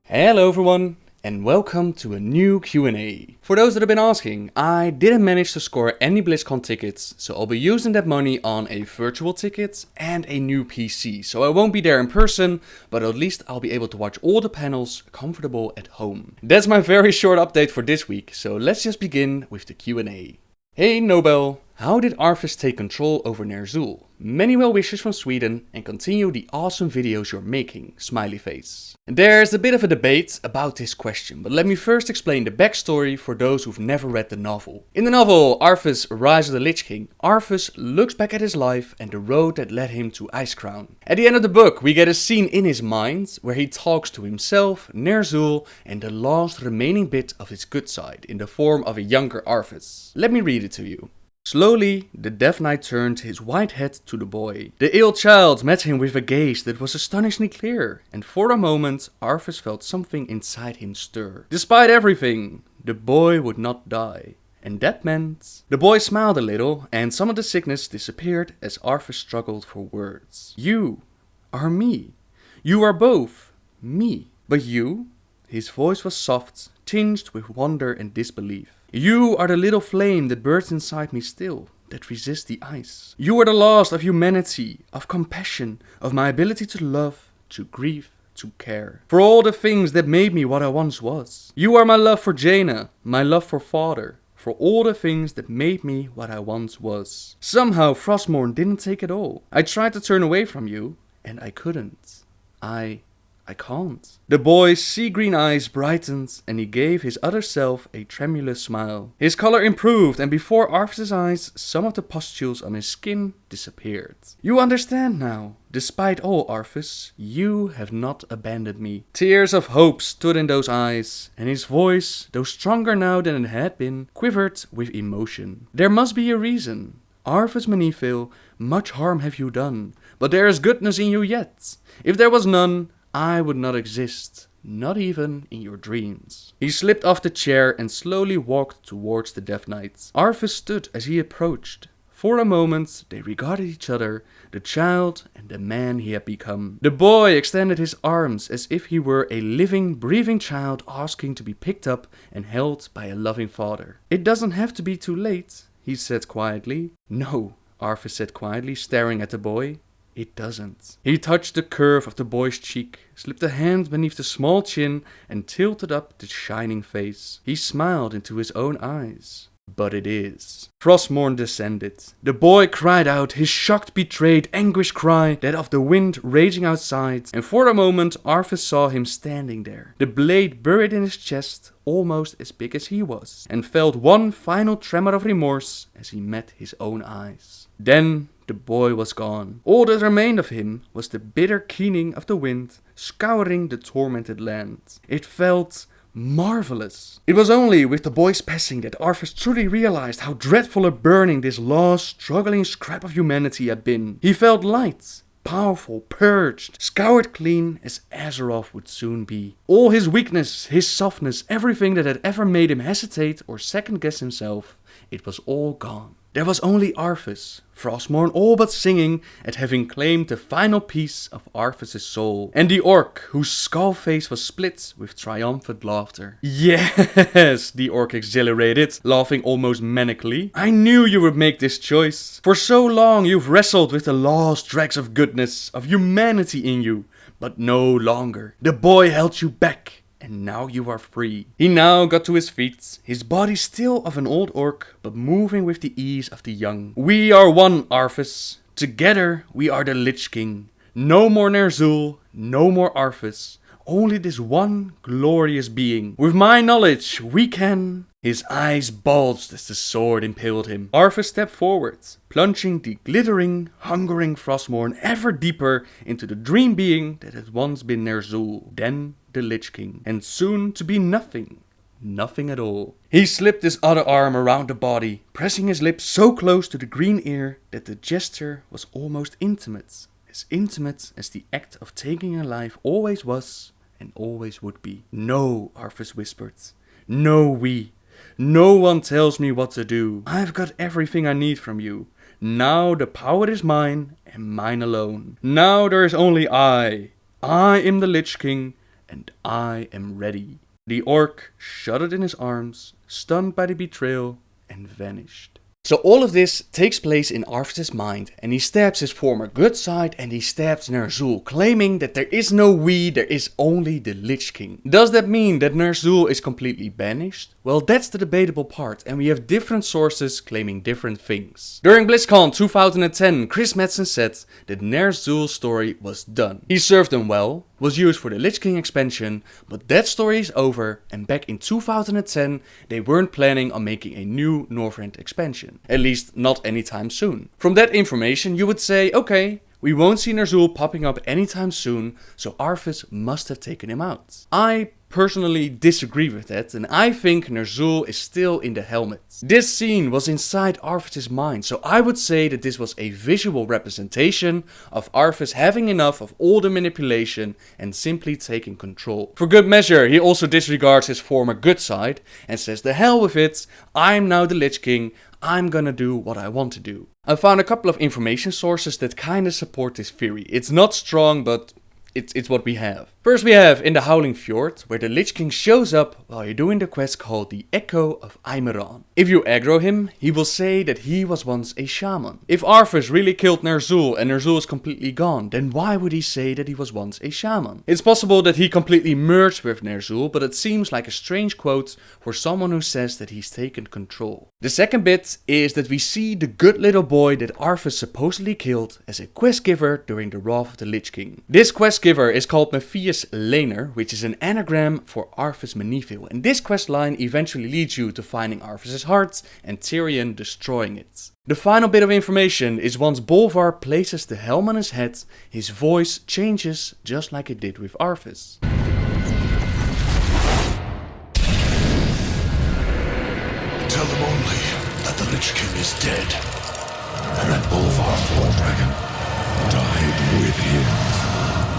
Hello everyone, and welcome to a new Q&A. For those that have been asking, I didn't manage to score any BlizzCon tickets, so I'll be using that money on a virtual ticket and a new PC. So I won't be there in person, but at least I'll be able to watch all the panels comfortable at home. That's my very short update for this week, so let's just begin with the Q&A. Hey Nobel, how did Arthas take control over Ner'zhul? Many well wishes from Sweden and continue the awesome videos you're making, smiley face. There's a bit of a debate about this question, but let me first explain the backstory for those who've never read the novel. In the novel Arthas, Rise of the Lich King, Arthas looks back at his life and the road that led him to Icecrown. At the end of the book we get a scene in his mind where he talks to himself, Ner'zhul and the last remaining bit of his good side in the form of a younger Arthas. Let me read it to you. Slowly, the Death Knight turned his white head to the boy. The ill child met him with a gaze that was astonishingly clear, and for a moment, Arthas felt something inside him stir. Despite everything, the boy would not die. And that meant... The boy smiled a little, and some of the sickness disappeared as Arthas struggled for words. You are me. You are both me. But you? His voice was soft, tinged with wonder and disbelief. You are the little flame that burns inside me still, that resists the ice. You are the last of humanity, of compassion, of my ability to love, to grieve, to care. For all the things that made me what I once was. You are my love for Jaina, my love for father, for all the things that made me what I once was. Somehow Frostmourne didn't take it all. I tried to turn away from you, and I couldn't. I can't. The boy's sea-green eyes brightened and he gave his other self a tremulous smile. His color improved and before Arthas' eyes, some of the pustules on his skin disappeared. You understand now. Despite all, Arthas, you have not abandoned me. Tears of hope stood in those eyes, and his voice, though stronger now than it had been, quivered with emotion. There must be a reason. Arthas Menethil, much harm have you done, but there is goodness in you yet. If there was none, I would not exist, not even in your dreams. He slipped off the chair and slowly walked towards the Death Knight. Arthas stood as he approached. For a moment, they regarded each other, the child and the man he had become. The boy extended his arms as if he were a living, breathing child asking to be picked up and held by a loving father. It doesn't have to be too late, he said quietly. No, Arthas said quietly, staring at the boy. It doesn't. He touched the curve of the boy's cheek, slipped a hand beneath the small chin and tilted up the shining face. He smiled into his own eyes. But it is. Frostmourne descended. The boy cried out, his shocked, betrayed, anguished cry, that of the wind raging outside, and for a moment Arthas saw him standing there, the blade buried in his chest, almost as big as he was, and felt one final tremor of remorse as he met his own eyes. Then the boy was gone. All that remained of him was the bitter keening of the wind, scouring the tormented land. It felt marvelous. It was only with the boy's passing that Arthas truly realized how dreadful a burning this last, struggling scrap of humanity had been. He felt light, powerful, purged, scoured clean as Azeroth would soon be. All his weakness, his softness, everything that had ever made him hesitate or second guess himself, it was all gone. There was only Arthas, Frostmourne all but singing at having claimed the final piece of Arthas' soul, and the orc whose skull face was split with triumphant laughter. Yes, the orc exhilarated, laughing almost manically. I knew you would make this choice. For so long you've wrestled with the last dregs of goodness, of humanity in you, but no longer. The boy held you back. And now you are free. He now got to his feet, his body still of an old orc, but moving with the ease of the young. We are one, Arthas. Together we are the Lich King. No more Ner'zhul, no more Arthas. Only this one glorious being. With my knowledge, we can... His eyes bulged as the sword impaled him. Arthas stepped forward, plunging the glittering, hungering Frostmourne ever deeper into the dream being that had once been Ner'zhul, then the Lich King, and soon to be nothing. Nothing at all. He slipped his other arm around the body, pressing his lips so close to the green ear that the gesture was almost intimate as the act of taking a life always was and always would be. No, Arthas whispered. No, we. No one tells me what to do. I've got everything I need from you. Now the power is mine, and mine alone. Now there is only I. I am the Lich King, and I am ready. The orc shuddered in his arms, stunned by the betrayal, and vanished. So all of this takes place in Arthas' mind, and he stabs his former good side, and he stabs Ner'zhul, claiming that there is no we, there is only the Lich King. Does that mean that Ner'zhul is completely banished? Well, that's the debatable part, and we have different sources claiming different things. During BlizzCon 2010, Chris Metzen said that Ner'zhul's story was done. He served them well, was used for the Lich King expansion, but that story is over, and back in 2010 they weren't planning on making a new Northrend expansion. At least not anytime soon. From that information you would say, okay, we won't see Ner'zhul popping up anytime soon, so Arthas must have taken him out. I personally disagree with that, and I think Ner'zhul is still in the helmet. This scene was inside Arthas' mind, so I would say that this was a visual representation of Arthas having enough of all the manipulation and simply taking control. For good measure, he also disregards his former good side and says, the hell with it, I'm now the Lich King, I'm gonna do what I want to do. I found a couple of information sources that kinda support this theory. It's not strong, but it's what we have. First we have in the Howling Fjord, where the Lich King shows up while you're doing the quest called the Echo of Ahn'qiraj. If you aggro him, he will say that he was once a shaman. If Arthas really killed Ner'zhul and Ner'zhul is completely gone, then why would he say that he was once a shaman? It's possible that he completely merged with Ner'zhul, but it seems like a strange quote for someone who says that he's taken control. The second bit is that we see the good little boy that Arthas supposedly killed as a quest giver during the Wrath of the Lich King. This quest giver is called Matthias Laner, which is an anagram for Arthas Menethil, and this quest line eventually leads you to finding Arthas' heart and Tyrion destroying it. The final bit of information is once Bolvar places the helm on his head, his voice changes just like it did with Arthas. Tell them only that the Lich King is dead, and that Bolvar Thorndragon died with him.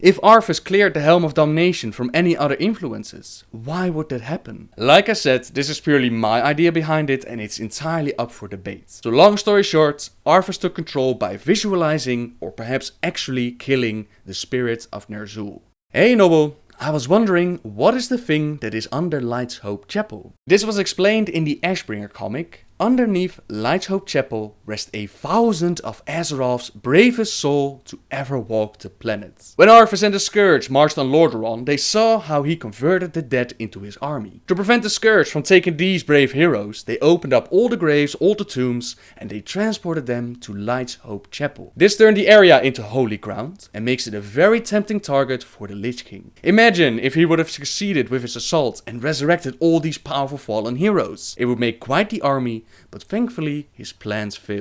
If Arthas cleared the Helm of Damnation from any other influences, why would that happen? Like I said, this is purely my idea behind it, and it's entirely up for debate. So long story short, Arthas took control by visualizing or perhaps actually killing the spirit of Ner'zhul. Hey Noble, I was wondering, what is the thing that is under Light's Hope Chapel? This was explained in the Ashbringer comic. Underneath Light's Hope Chapel rests 1,000 of Azeroth's bravest soul to ever walk the planet. When Arthas and the Scourge marched on Lordaeron, they saw how he converted the dead into his army. To prevent the Scourge from taking these brave heroes, they opened up all the graves, all the tombs, and they transported them to Light's Hope Chapel. This turned the area into holy ground and makes it a very tempting target for the Lich King. Imagine if he would have succeeded with his assault and resurrected all these powerful fallen heroes. It would make quite the army, but thankfully his plans failed.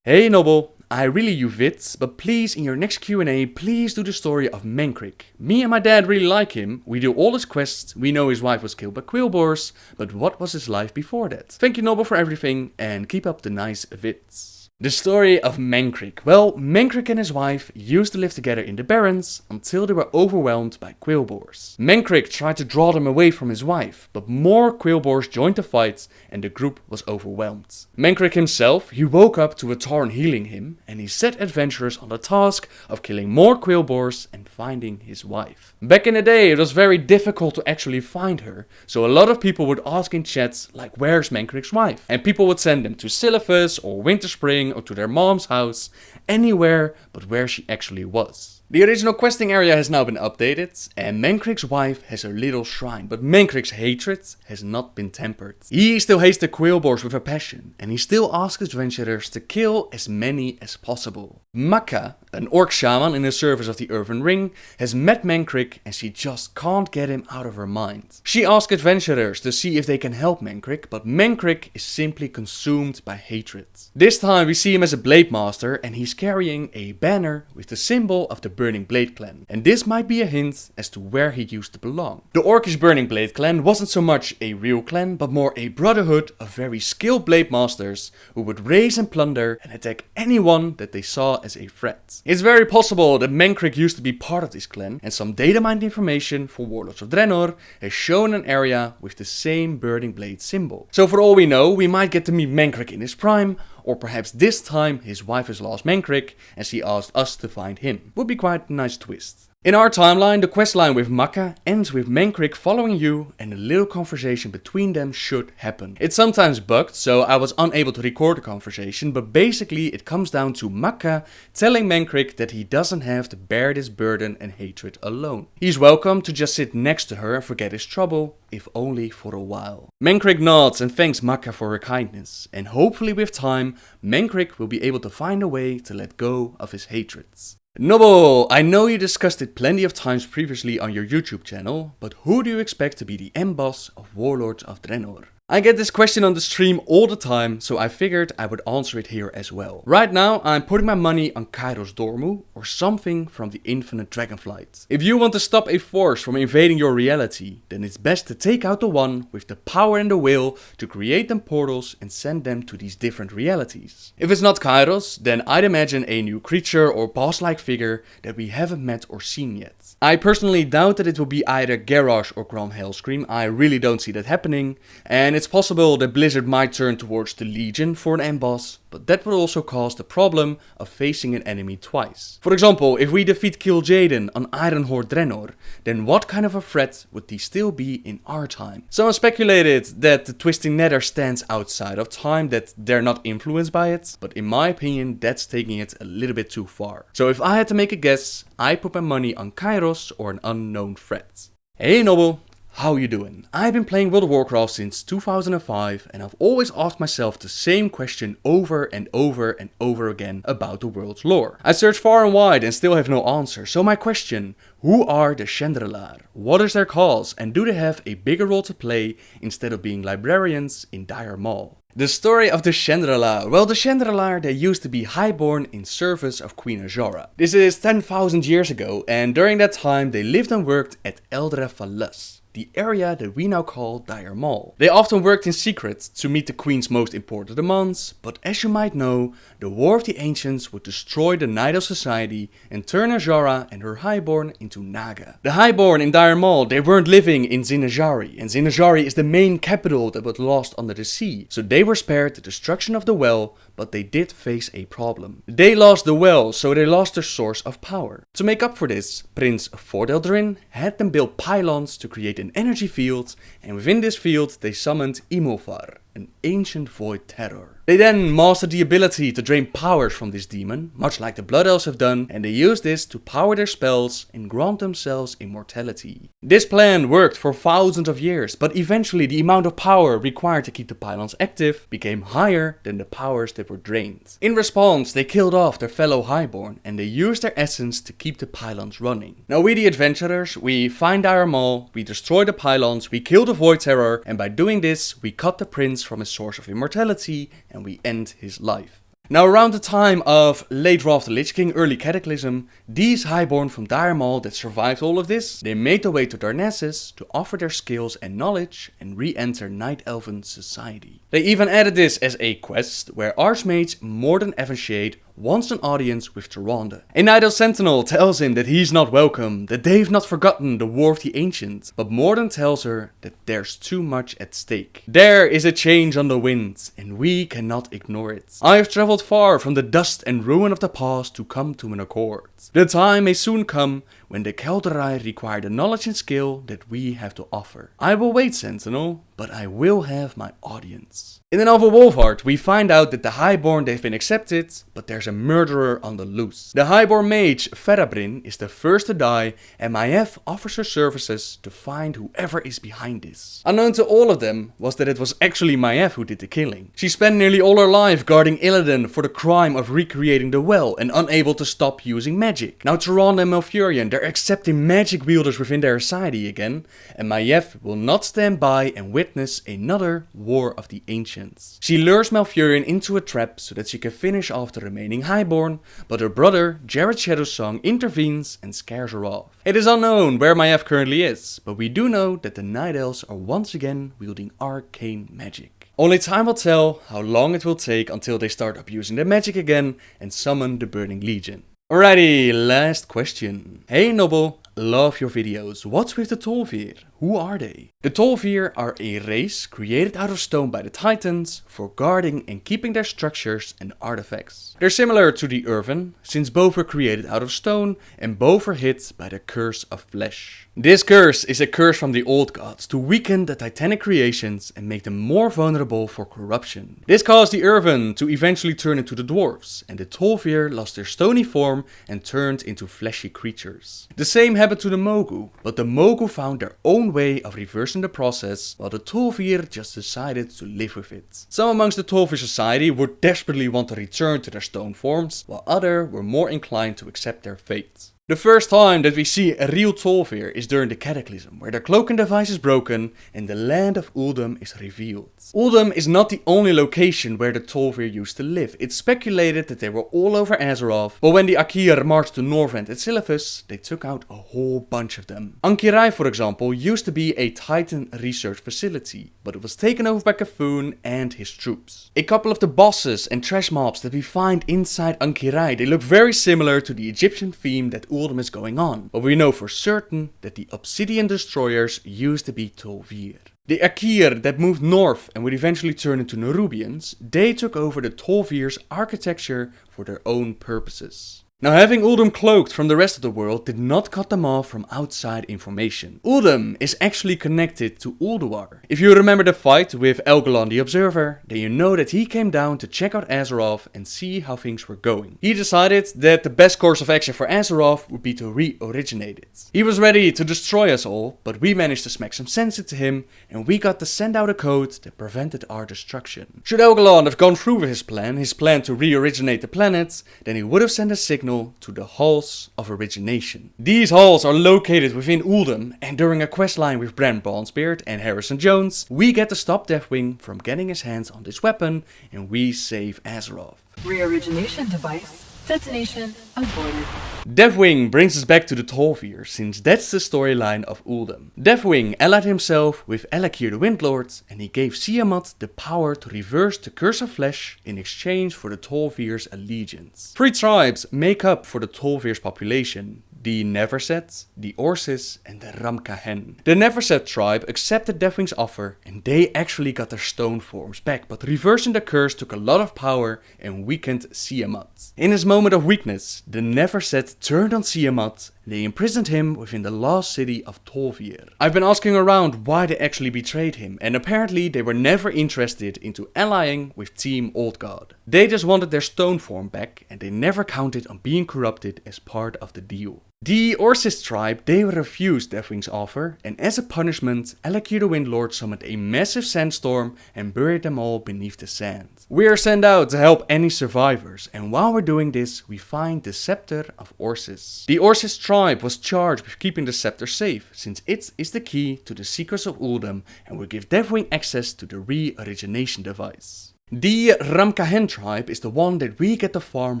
Hey Noble, I really you vits, but please in your next Q&A, please do the story of Mankrik. Me and my dad really like him, we do all his quests, we know his wife was killed by Quillboars, but what was his life before that? Thank you Noble for everything, and keep up the nice vits. The story of Mankrik. Well, Mankrik and his wife used to live together in the Barrens until they were overwhelmed by Quillboars. Mankrik tried to draw them away from his wife, but more Quillboars joined the fight and the group was overwhelmed. Mankrik himself, he woke up to a Tauren healing him and he set adventurers on the task of killing more Quillboars and finding his wife. Back in the day it was very difficult to actually find her, so a lot of people would ask in chats like where's Mankrik's wife? And people would send them to Silithus or Winterspring or to their mom's house, anywhere but where she actually was. The original questing area has now been updated, and Mankrik's wife has her little shrine, but Mankrik's hatred has not been tempered. He still hates the Quillboars with a passion, and he still asks adventurers to kill as many as possible. Makka, an orc shaman in the service of the Earthen Ring, has met Mankrik and she just can't get him out of her mind. She asks adventurers to see if they can help Mankrik, but Mankrik is simply consumed by hatred. This time we see him as a blade master and he's carrying a banner with the symbol of the Burning Blade clan, and this might be a hint as to where he used to belong. The Orcish Burning Blade clan wasn't so much a real clan, but more a brotherhood of very skilled blade masters who would raise and plunder and attack anyone that they saw as a threat. It's very possible that Mankrik used to be part of this clan, and some data mined information for Warlords of Draenor has shown an area with the same Burning Blade symbol. So for all we know, we might get to meet Mankrik in his prime, or perhaps this time his wife has lost Mankrik and she asked us to find him. Would be quite a nice twist. In our timeline, the questline with Makka ends with Mankrik following you and a little conversation between them should happen. It's sometimes bugged, so I was unable to record the conversation, but basically it comes down to Makka telling Mankrik that he doesn't have to bear this burden and hatred alone. He's welcome to just sit next to her and forget his trouble, if only for a while. Mankrik nods and thanks Makka for her kindness, and hopefully with time, Mankrik will be able to find a way to let go of his hatreds. Noble, I know you discussed it plenty of times previously on your YouTube channel, but who do you expect to be the end boss of Warlords of Draenor? I get this question on the stream all the time, so I figured I would answer it here as well. Right now, I'm putting my money on Kairos Dormu, or something from the Infinite Dragonflight. If you want to stop a force from invading your reality, then it's best to take out the one with the power and the will to create them portals and send them to these different realities. If it's not Kairos, then I'd imagine a new creature or boss-like figure that we haven't met or seen yet. I personally doubt that it will be either Garrosh or Grom Hellscream. I really don't see that happening, and it's possible that Blizzard might turn towards the Legion for an end boss, but that would also cause the problem of facing an enemy twice. For example, if we defeat Kil'jaeden on Ironhorde Draenor, then what kind of a threat would he still be in our time? Someone speculated that the Twisting Nether stands outside of time, that they're not influenced by it, but in my opinion that's taking it a little bit too far. So if I had to make a guess, I put my money on Kairos or an unknown threat. Hey Noble! How you doing? I've been playing World of Warcraft since 2005 and I've always asked myself the same question over and over and over again about the world's lore. I searched far and wide and still have no answer, so my question, who are the Shen'dralar? What is their cause and do they have a bigger role to play instead of being librarians in Dire Maul? The story of the Shen'dralar. Well, the Shen'dralar, they used to be highborn in service of Queen Azshara. This is 10,000 years ago and during that time they lived and worked at Eldrafalas, the area that we now call Dire Maul. They often worked in secret to meet the Queen's most important demands, but as you might know, the War of the Ancients would destroy the Night Elf society and turn Azshara and her highborn into Naga. The highborn in Dire Maul, they weren't living in Zinajari, and Zinajari is the main capital that was lost under the sea, so they were spared the destruction of the well, but they did face a problem. They lost the well, so they lost their source of power. To make up for this, Prince Fordeldrin had them build pylons to create an energy field, and within this field they summoned Imulfar, an ancient void terror. They then mastered the ability to drain powers from this demon, much like the Blood Elves have done, and they used this to power their spells and grant themselves immortality. This plan worked for thousands of years, but eventually the amount of power required to keep the pylons active became higher than the powers that were drained. In response, they killed off their fellow highborn, and they used their essence to keep the pylons running. Now we the adventurers, we find Dire Maul, we destroy the pylons, we kill the void terror, and by doing this, we cut the prince from his source of immortality, and we end his life. Now around the time of late Wrath of the Lich King, early Cataclysm, these highborn from Dire Maul that survived all of this, they made their way to Darnassus to offer their skills and knowledge and re-enter Night Elven society. They even added this as a quest where Archmage Morden Evanshade wants an audience with Tyrande. A Night Elf Sentinel tells him that he's not welcome, that they've not forgotten the War of the Ancients, but Morden tells her that there's too much at stake. There is a change on the wind, and we cannot ignore it. I have traveled far from the dust and ruin of the past to come to an accord. The time may soon come when the Kelderai require the knowledge and skill that we have to offer. I will wait, Sentinel, but I will have my audience. In the novel Wolfheart, we find out that the Highborn they've been accepted, but there's a murderer on the loose. The Highborn mage, Ferabrin, is the first to die, and Maiev offers her services to find whoever is behind this. Unknown to all of them was that it was actually Maiev who did the killing. She spent nearly all her life guarding Illidan for the crime of recreating the well and unable to stop using magic. Now Tyrande and Malfurion, they're accepting magic wielders within their society again, and Maiev will not stand by and witness another War of the Ancients. She lures Malfurion into a trap so that she can finish off the remaining Highborn, but her brother, Jared Shadowsong, intervenes and scares her off. It is unknown where Maiev currently is, but we do know that the Night Elves are once again wielding arcane magic. Only time will tell how long it will take until they start abusing their magic again and summon the Burning Legion. Alrighty, last question. Hey Noble, love your videos. What's with the Tol'vir? Who are they? The Tol'vir are a race created out of stone by the Titans for guarding and keeping their structures and artifacts. They're similar to the Earthen, since both were created out of stone and both were hit by the curse of flesh. This curse is a curse from the old gods to weaken the titanic creations and make them more vulnerable for corruption. This caused the Earthen to eventually turn into the dwarves, and the Tol'vir lost their stony form and turned into fleshy creatures. The same happened to the Mogu, but the Mogu found their own way of reversing the process, while the Tol'vir just decided to live with it. Some amongst the Tol'vir society would desperately want to return to their stone forms, while others were more inclined to accept their fate. The first time that we see a real Tol'vir is during the Cataclysm, where their cloaking device is broken and the land of Uldum is revealed. Uldum is not the only location where the Tol'vir used to live. It's speculated that they were all over Azeroth, but when the Ahn'qiraj marched to Northrend and Silithus, they took out a whole bunch of them. Ahn'qiraj, for example, used to be a Titan research facility, but it was taken over by Cthulhu and his troops. A couple of the bosses and trash mobs that we find inside Ahn'qiraj, they look very similar to the Egyptian theme that Uldum is going on, but we know for certain that the Obsidian Destroyers used to be Tol'vir. The Ahn'qiraj that moved north and would eventually turn into Nerubians, they took over the Tol'vir's architecture for their own purposes. Now, having Uldum cloaked from the rest of the world did not cut them off from outside information. Uldum is actually connected to Ulduar. If you remember the fight with Elgalon the Observer, then you know that he came down to check out Azeroth and see how things were going. He decided that the best course of action for Azeroth would be to re-originate it. He was ready to destroy us all, but we managed to smack some sense into him and we got to send out a code that prevented our destruction. Should Elgalon have gone through with his plan to re-originate the planet, then he would have sent a signal to the Halls of Origination. These halls are located within Uldum, and during a questline with Bran Bronzebeard and Harrison Jones, we get to stop Deathwing from getting his hands on this weapon and we save Azeroth. Reorigination device. Detonation aborted. Deathwing brings us back to the Tol'vir, since that's the storyline of Uldum. Deathwing allied himself with Al'Akir the Windlord, and he gave Tiamat the power to reverse the Curse of Flesh in exchange for the Tol'vir's allegiance. 3 tribes make up for the Tol'vir's population: the Neverset, the Orsis, and the Ramkahen. The Neverset tribe accepted Deathwing's offer, and they actually got their stone forms back, but reversing the curse took a lot of power and weakened Tiamat. In his moment of weakness, the Neverset turned on Tiamat. They imprisoned him within the lost city of Tol'vir. I've been asking around why they actually betrayed him, and apparently they were never interested into allying with Team Old God. They just wanted their stone form back, and they never counted on being corrupted as part of the deal. The Orsis tribe, they refused Deathwing's offer, and as a punishment, Al'Akir the Windlord summoned a massive sandstorm and buried them all beneath the sand. We are sent out to help any survivors, and while we're doing this, we find the Scepter of Orsis. The Orsis tribe was charged with keeping the scepter safe, since it is the key to the secrets of Uldum and will give Deathwing access to the re-origination device. The Ramkahen tribe is the one that we get the farm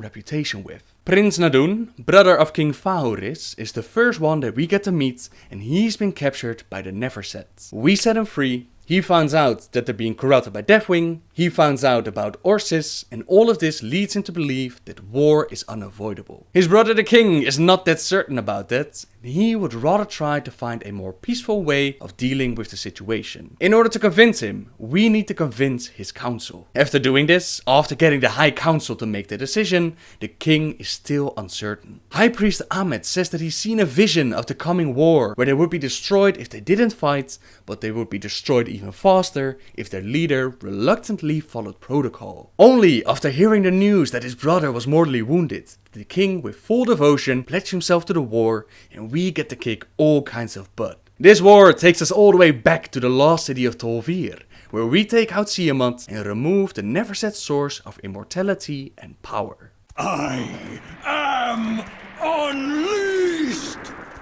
reputation with. Prince Nadun, brother of King Fahoris, is the first one that we get to meet, and he's been captured by the Neverset. We set him free. He finds out that they're being corrupted by Deathwing, he finds out about Orsis, and all of this leads him to believe that war is unavoidable. His brother the king is not that certain about that, and he would rather try to find a more peaceful way of dealing with the situation. In order to convince him, we need to convince his council. After doing this, after getting the High Council to make the decision, the king is still uncertain. High Priest Ahmed says that he's seen a vision of the coming war, where they would be destroyed if they didn't fight, but they would be destroyed even faster if their leader reluctantly followed protocol. Only after hearing the news that his brother was mortally wounded, the king with full devotion pledged himself to the war, and we get to kick all kinds of butt. This war takes us all the way back to the lost city of Tol'vir, where we take out Tiamat and remove the Neverset source of immortality and power. I am unleashed!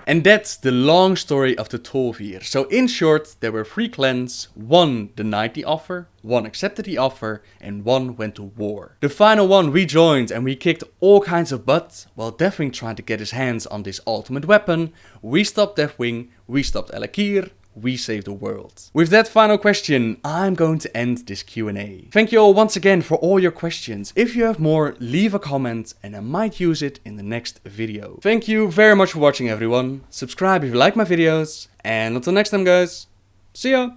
And that's the long story of the Tol'vir. So in short, there were 3 clans. 1 denied the offer, 1 accepted the offer, and 1 went to war. The final one rejoined and we kicked all kinds of butt, while Deathwing tried to get his hands on this ultimate weapon. We stopped Deathwing, we stopped Al'Akir, we save the world. With that final question, I'm going to end this Q&A. Thank you all once again for all your questions. If you have more, leave a comment and I might use it in the next video. Thank you very much for watching everyone. Subscribe if you like my videos. And until next time guys, see ya!